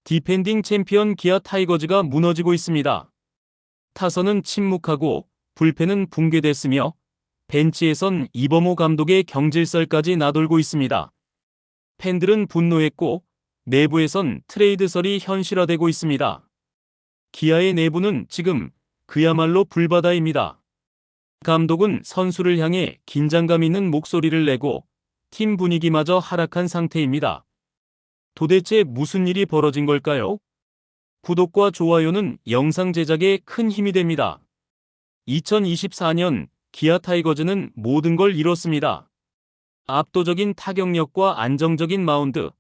디펜딩 챔피언 기아 타이거즈가 무너지고 있습니다. 타선은 침묵하고 불펜은 붕괴됐으며 벤치에선 이범호 감독의 경질설까지 나돌고 있습니다. 팬들은 분노했고 내부에선 트레이드설이 현실화되고 있습니다. 기아의 내부는 지금 그야말로 불바다입니다. 감독은 선수를 향해 긴장감 있는 목소리를 내고 팀 분위기마저 하락한 상태입니다. 도대체 무슨 일이 벌어진 걸까요? 구독과 좋아요는 영상 제작에 큰 힘이 됩니다. 2024년 기아 타이거즈는 모든 걸 이뤘습니다. 압도적인 타격력과 안정적인 마운드,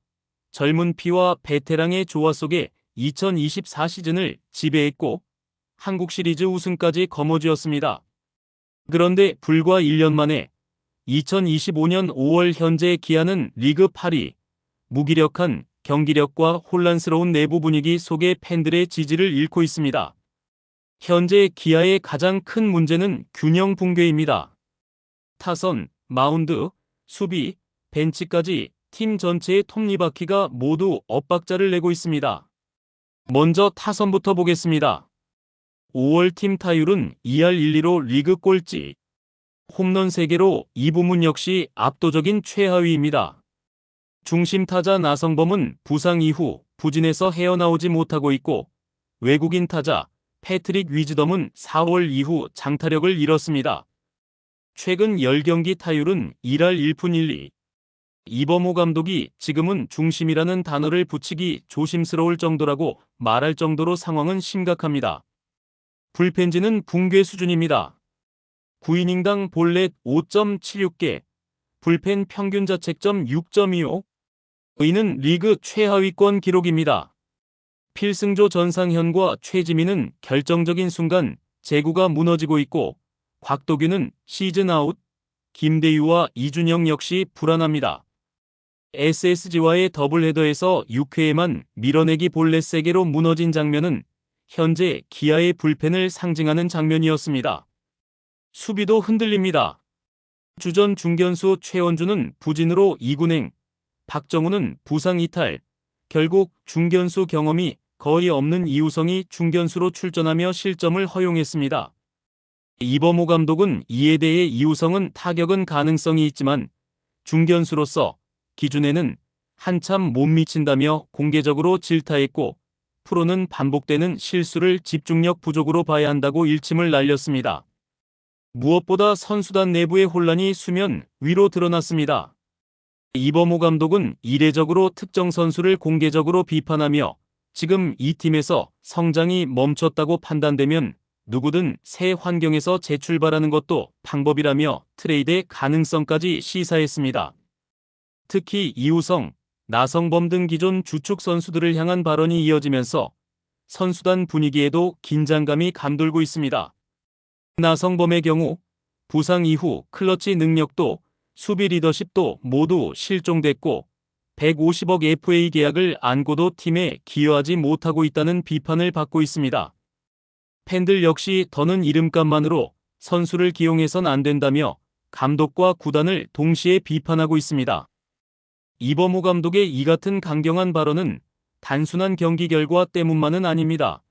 젊은 피와 베테랑의 조화 속에 2024 시즌을 지배했고 한국 시리즈 우승까지 거머쥐었습니다. 그런데 불과 1년 만에 2025년 5월 현재 기아는 리그 8위, 무기력한 경기력과 혼란스러운 내부 분위기 속에 팬들의 지지를 잃고 있습니다. 현재 기아의 가장 큰 문제는 균형 붕괴입니다. 타선, 마운드, 수비, 벤치까지 팀 전체의 톱니바퀴가 모두 엇박자를 내고 있습니다. 먼저 타선부터 보겠습니다. 5월 팀 타율은 2할 1리로 리그 꼴찌. 홈런 3개로 이 부문 역시 압도적인 최하위입니다. 중심 타자 나성범은 부상 이후 부진에서 헤어나오지 못하고 있고 외국인 타자 패트릭 위즈덤은 4월 이후 장타력을 잃었습니다. 최근 10경기 타율은 1할 1푼 1리. 이범호 감독이 지금은 중심이라는 단어를 붙이기 조심스러울 정도라고 말할 정도로 상황은 심각합니다. 불펜진은 붕괴 수준입니다. 9이닝당 볼넷 5.76개, 불펜 평균 자책점 6.25. 이는 리그 최하위권 기록입니다. 필승조 전상현과 최지민은 결정적인 순간 제구가 무너지고 있고 곽도규는 시즌 아웃, 김대유와 이준영 역시 불안합니다. SSG와의 더블헤더에서 6회에만 밀어내기 볼넷 3개로 무너진 장면은 현재 기아의 불펜을 상징하는 장면이었습니다. 수비도 흔들립니다. 주전 중견수 최원주는 부진으로 2군행, 박정우는 부상 이탈, 결국 중견수 경험이 거의 없는 이우성이 중견수로 출전하며 실점을 허용했습니다. 이범호 감독은 이에 대해 이우성은 타격은 가능성이 있지만 중견수로서 기준에는 한참 못 미친다며 공개적으로 질타했고 프로는 반복되는 실수를 집중력 부족으로 봐야 한다고 일침을 날렸습니다. 무엇보다 선수단 내부의 혼란이 수면 위로 드러났습니다. 이범호 감독은 이례적으로 특정 선수를 공개적으로 비판하며 지금 이 팀에서 성장이 멈췄다고 판단되면 누구든 새 환경에서 재출발하는 것도 방법이라며 트레이드의 가능성까지 시사했습니다. 특히 이우성, 나성범 등 기존 주축 선수들을 향한 발언이 이어지면서 선수단 분위기에도 긴장감이 감돌고 있습니다. 나성범의 경우 부상 이후 클러치 능력도 수비 리더십도 모두 실종됐고 150억 FA 계약을 안고도 팀에 기여하지 못하고 있다는 비판을 받고 있습니다. 팬들 역시 더는 이름값만으로 선수를 기용해선 안 된다며 감독과 구단을 동시에 비판하고 있습니다. 이범호 감독의 이 같은 강경한 발언은 단순한 경기 결과 때문만은 아닙니다.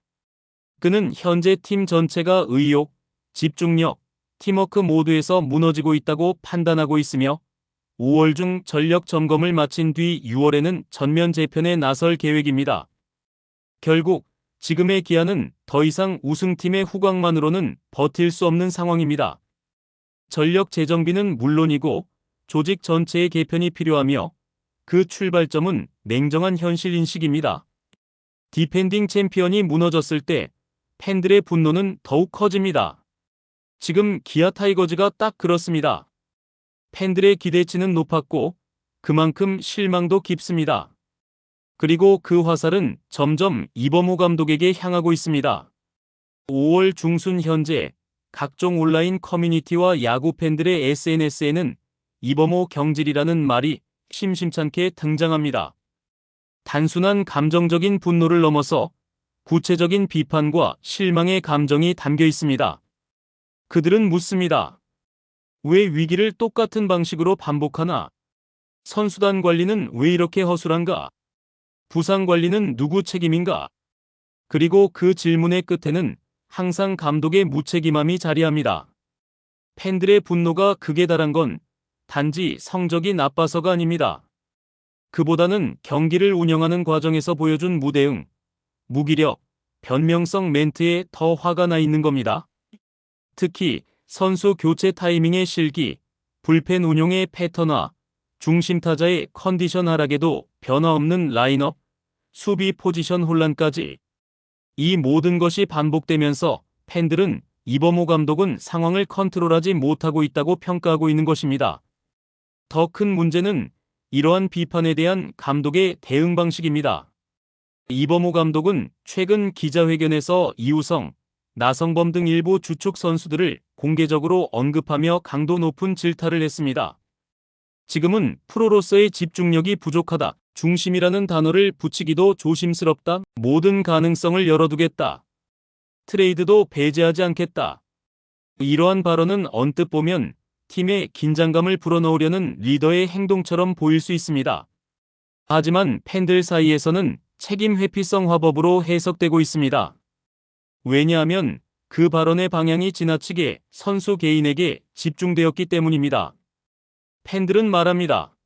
그는 현재 팀 전체가 의욕, 집중력, 팀워크 모두에서 무너지고 있다고 판단하고 있으며 5월 중 전력 점검을 마친 뒤 6월에는 전면 재편에 나설 계획입니다. 결국 지금의 기아는 더 이상 우승팀의 후광만으로는 버틸 수 없는 상황입니다. 전력 재정비는 물론이고 조직 전체의 개편이 필요하며 그 출발점은 냉정한 현실 인식입니다. 디펜딩 챔피언이 무너졌을 때 팬들의 분노는 더욱 커집니다. 지금 기아 타이거즈가 딱 그렇습니다. 팬들의 기대치는 높았고 그만큼 실망도 깊습니다. 그리고 그 화살은 점점 이범호 감독에게 향하고 있습니다. 5월 중순 현재 각종 온라인 커뮤니티와 야구 팬들의 SNS에는 이범호 경질이라는 말이 심심찮게 등장합니다. 단순한 감정적인 분노를 넘어서 구체적인 비판과 실망의 감정이 담겨 있습니다. 그들은 묻습니다. 왜 위기를 똑같은 방식으로 반복하나? 선수단 관리는 왜 이렇게 허술한가? 부상 관리는 누구 책임인가? 그리고 그 질문의 끝에는 항상 감독의 무책임함이 자리합니다. 팬들의 분노가 극에 달한 건 단지 성적이 나빠서가 아닙니다. 그보다는 경기를 운영하는 과정에서 보여준 무대응, 무기력, 변명성 멘트에 더 화가 나 있는 겁니다. 특히 선수 교체 타이밍의 실기, 불펜 운용의 패턴화, 중심 타자의 컨디션 하락에도 변화없는 라인업, 수비 포지션 혼란까지 이 모든 것이 반복되면서 팬들은 이범호 감독은 상황을 컨트롤하지 못하고 있다고 평가하고 있는 것입니다. 더 큰 문제는 이러한 비판에 대한 감독의 대응 방식입니다. 이범호 감독은 최근 기자회견에서 이우성, 나성범 등 일부 주축 선수들을 공개적으로 언급하며 강도 높은 질타를 했습니다. 지금은 프로로서의 집중력이 부족하다. 중심이라는 단어를 붙이기도 조심스럽다. 모든 가능성을 열어두겠다. 트레이드도 배제하지 않겠다. 이러한 발언은 언뜻 보면 팀의 긴장감을 불어넣으려는 리더의 행동처럼 보일 수 있습니다. 하지만 팬들 사이에서는 책임 회피성 화법으로 해석되고 있습니다. 왜냐하면 그 발언의 방향이 지나치게 선수 개인에게 집중되었기 때문입니다. 팬들은 말합니다.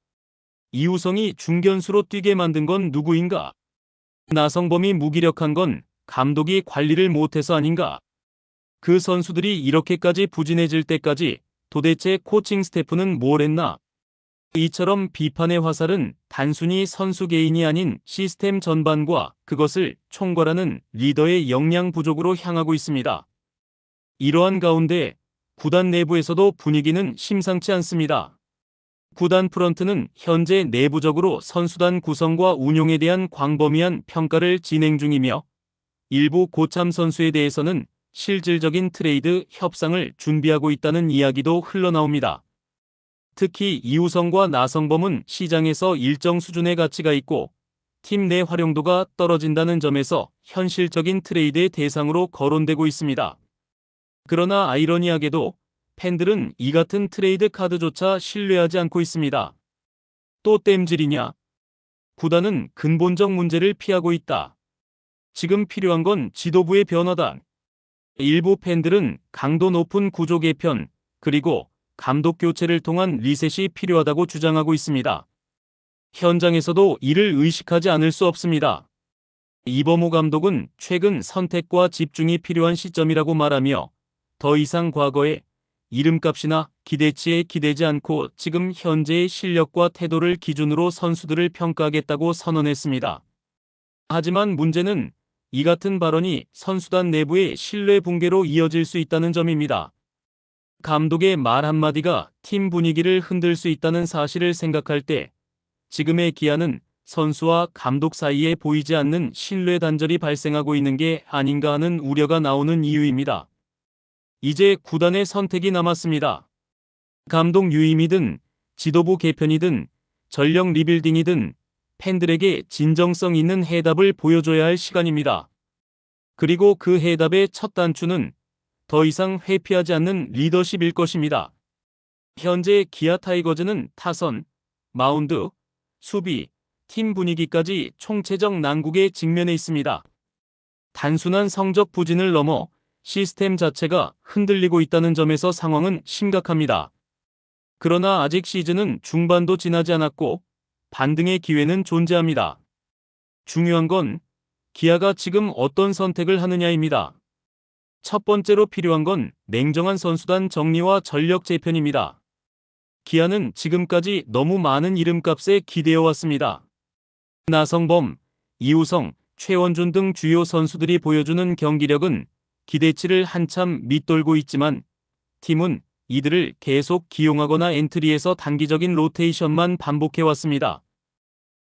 이우성이 중견수로 뛰게 만든 건 누구인가? 나성범이 무기력한 건 감독이 관리를 못해서 아닌가? 그 선수들이 이렇게까지 부진해질 때까지 도대체 코칭 스태프는 뭘 했나? 이처럼 비판의 화살은 단순히 선수 개인이 아닌 시스템 전반과 그것을 총괄하는 리더의 역량 부족으로 향하고 있습니다. 이러한 가운데 구단 내부에서도 분위기는 심상치 않습니다. 구단 프런트는 현재 내부적으로 선수단 구성과 운용에 대한 광범위한 평가를 진행 중이며 일부 고참 선수에 대해서는 실질적인 트레이드 협상을 준비하고 있다는 이야기도 흘러나옵니다. 특히 이우성과 나성범은 시장에서 일정 수준의 가치가 있고 팀 내 활용도가 떨어진다는 점에서 현실적인 트레이드의 대상으로 거론되고 있습니다. 그러나 아이러니하게도 팬들은 이 같은 트레이드 카드조차 신뢰하지 않고 있습니다. 또 땜질이냐? 구단은 근본적 문제를 피하고 있다. 지금 필요한 건 지도부의 변화다. 일부 팬들은 강도 높은 구조 개편, 그리고 감독 교체를 통한 리셋이 필요하다고 주장하고 있습니다. 현장에서도 이를 의식하지 않을 수 없습니다. 이범호 감독은 최근 선택과 집중이 필요한 시점이라고 말하며 더 이상 과거의 이름값이나 기대치에 기대지 않고 지금 현재의 실력과 태도를 기준으로 선수들을 평가하겠다고 선언했습니다. 하지만 문제는 이 같은 발언이 선수단 내부의 신뢰 붕괴로 이어질 수 있다는 점입니다. 감독의 말 한마디가 팀 분위기를 흔들 수 있다는 사실을 생각할 때 지금의 기아는 선수와 감독 사이에 보이지 않는 신뢰 단절이 발생하고 있는 게 아닌가 하는 우려가 나오는 이유입니다. 이제 구단의 선택이 남았습니다. 감독 유임이든 지도부 개편이든 전력 리빌딩이든 팬들에게 진정성 있는 해답을 보여줘야 할 시간입니다. 그리고 그 해답의 첫 단추는 더 이상 회피하지 않는 리더십일 것입니다. 현재 기아 타이거즈는 타선, 마운드, 수비, 팀 분위기까지 총체적 난국에 직면해 있습니다. 단순한 성적 부진을 넘어 시스템 자체가 흔들리고 있다는 점에서 상황은 심각합니다. 그러나 아직 시즌은 중반도 지나지 않았고 반등의 기회는 존재합니다. 중요한 건 기아가 지금 어떤 선택을 하느냐입니다. 첫 번째로 필요한 건 냉정한 선수단 정리와 전력 재편입니다. 기아는 지금까지 너무 많은 이름값에 기대어왔습니다. 나성범, 이우성, 최원준 등 주요 선수들이 보여주는 경기력은 기대치를 한참 밑돌고 있지만 팀은 이들을 계속 기용하거나 엔트리에서 단기적인 로테이션만 반복해왔습니다.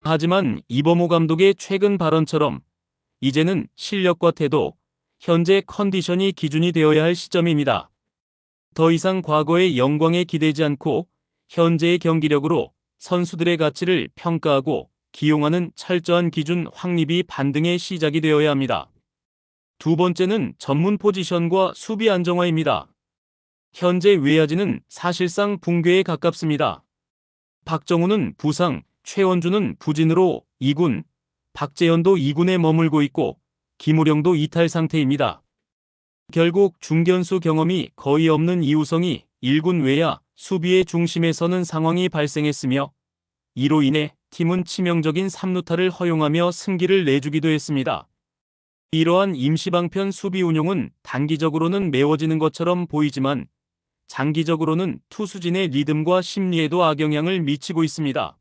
하지만 이범호 감독의 최근 발언처럼 이제는 실력과 태도, 현재 컨디션이 기준이 되어야 할 시점입니다. 더 이상 과거의 영광에 기대지 않고 현재의 경기력으로 선수들의 가치를 평가하고 기용하는 철저한 기준 확립이 반등의 시작이 되어야 합니다. 두 번째는 전문 포지션과 수비 안정화입니다. 현재 외야진은 사실상 붕괴에 가깝습니다. 박정우는 부상, 최원준은 부진으로 2군, 박재현도 2군에 머물고 있고 김우령도 이탈 상태입니다. 결국 중견수 경험이 거의 없는 이우성이 1군 외야 수비의 중심에 서는 상황이 발생했으며 이로 인해 팀은 치명적인 3루타를 허용하며 승기를 내주기도 했습니다. 이러한 임시방편 수비 운용은 단기적으로는 메워지는 것처럼 보이지만 장기적으로는 투수진의 리듬과 심리에도 악영향을 미치고 있습니다.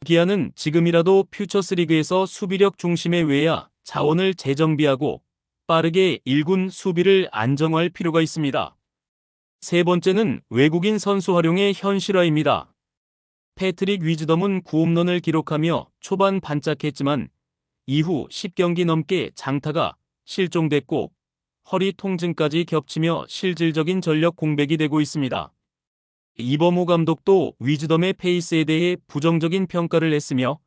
기아는 지금이라도 퓨처스리그에서 수비력 중심의 외야 자원을 재정비하고 빠르게 1군 수비를 안정화할 필요가 있습니다. 세 번째는 외국인 선수 활용의 현실화입니다. 패트릭 위즈덤은 9홈런을 기록하며 초반 반짝했지만 이후 10경기 넘게 장타가 실종됐고 허리 통증까지 겹치며 실질적인 전력 공백이 되고 있습니다. 이범호 감독도 위즈덤의 페이스에 대해 부정적인 평가를 했으며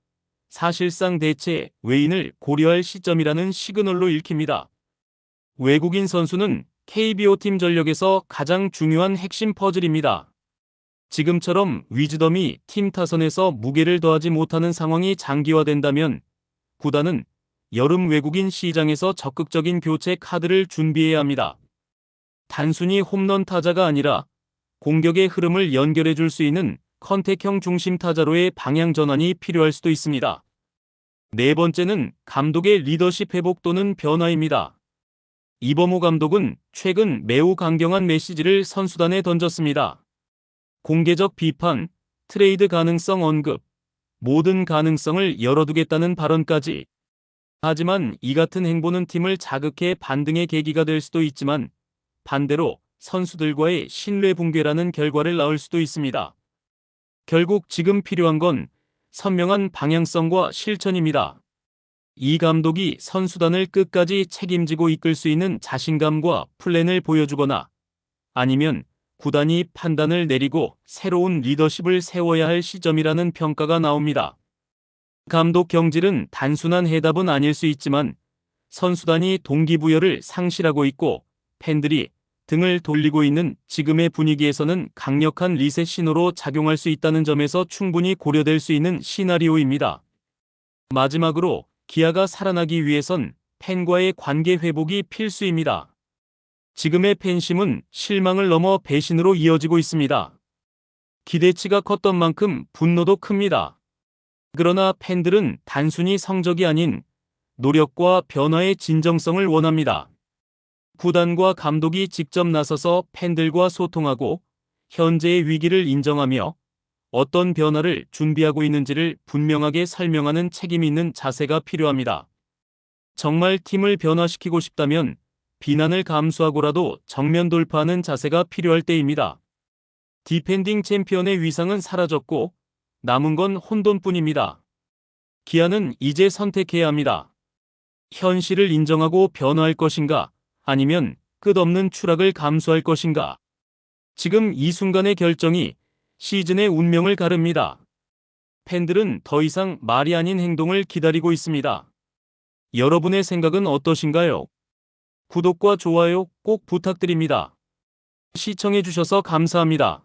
사실상 대체 외인을 고려할 시점이라는 시그널로 읽힙니다. 외국인 선수는 KBO 팀 전력에서 가장 중요한 핵심 퍼즐입니다. 지금처럼 위즈덤이 팀 타선에서 무게를 더하지 못하는 상황이 장기화된다면 구단은 여름 외국인 시장에서 적극적인 교체 카드를 준비해야 합니다. 단순히 홈런 타자가 아니라 공격의 흐름을 연결해 줄 수 있는 컨택형 중심 타자로의 방향 전환이 필요할 수도 있습니다. 네 번째는 감독의 리더십 회복 또는 변화입니다. 이범호 감독은 최근 매우 강경한 메시지를 선수단에 던졌습니다. 공개적 비판, 트레이드 가능성 언급, 모든 가능성을 열어두겠다는 발언까지. 하지만 이 같은 행보는 팀을 자극해 반등의 계기가 될 수도 있지만 반대로 선수들과의 신뢰 붕괴라는 결과를 낳을 수도 있습니다. 결국 지금 필요한 건 선명한 방향성과 실천입니다. 이 감독이 선수단을 끝까지 책임지고 이끌 수 있는 자신감과 플랜을 보여주거나 아니면 구단이 판단을 내리고 새로운 리더십을 세워야 할 시점이라는 평가가 나옵니다. 감독 경질은 단순한 해답은 아닐 수 있지만 선수단이 동기부여를 상실하고 있고 팬들이 등을 돌리고 있는 지금의 분위기에서는 강력한 리셋 신호로 작용할 수 있다는 점에서 충분히 고려될 수 있는 시나리오입니다. 마지막으로 기아가 살아나기 위해선 팬과의 관계 회복이 필수입니다. 지금의 팬심은 실망을 넘어 배신으로 이어지고 있습니다. 기대치가 컸던 만큼 분노도 큽니다. 그러나 팬들은 단순히 성적이 아닌 노력과 변화의 진정성을 원합니다. 구단과 감독이 직접 나서서 팬들과 소통하고 현재의 위기를 인정하며 어떤 변화를 준비하고 있는지를 분명하게 설명하는 책임 있는 자세가 필요합니다. 정말 팀을 변화시키고 싶다면 비난을 감수하고라도 정면 돌파하는 자세가 필요할 때입니다. 디펜딩 챔피언의 위상은 사라졌고 남은 건 혼돈뿐입니다. 기아는 이제 선택해야 합니다. 현실을 인정하고 변화할 것인가 아니면 끝없는 추락을 감수할 것인가. 지금 이 순간의 결정이 시즌의 운명을 가릅니다. 팬들은 더 이상 말이 아닌 행동을 기다리고 있습니다. 여러분의 생각은 어떠신가요? 구독과 좋아요 꼭 부탁드립니다. 시청해주셔서 감사합니다.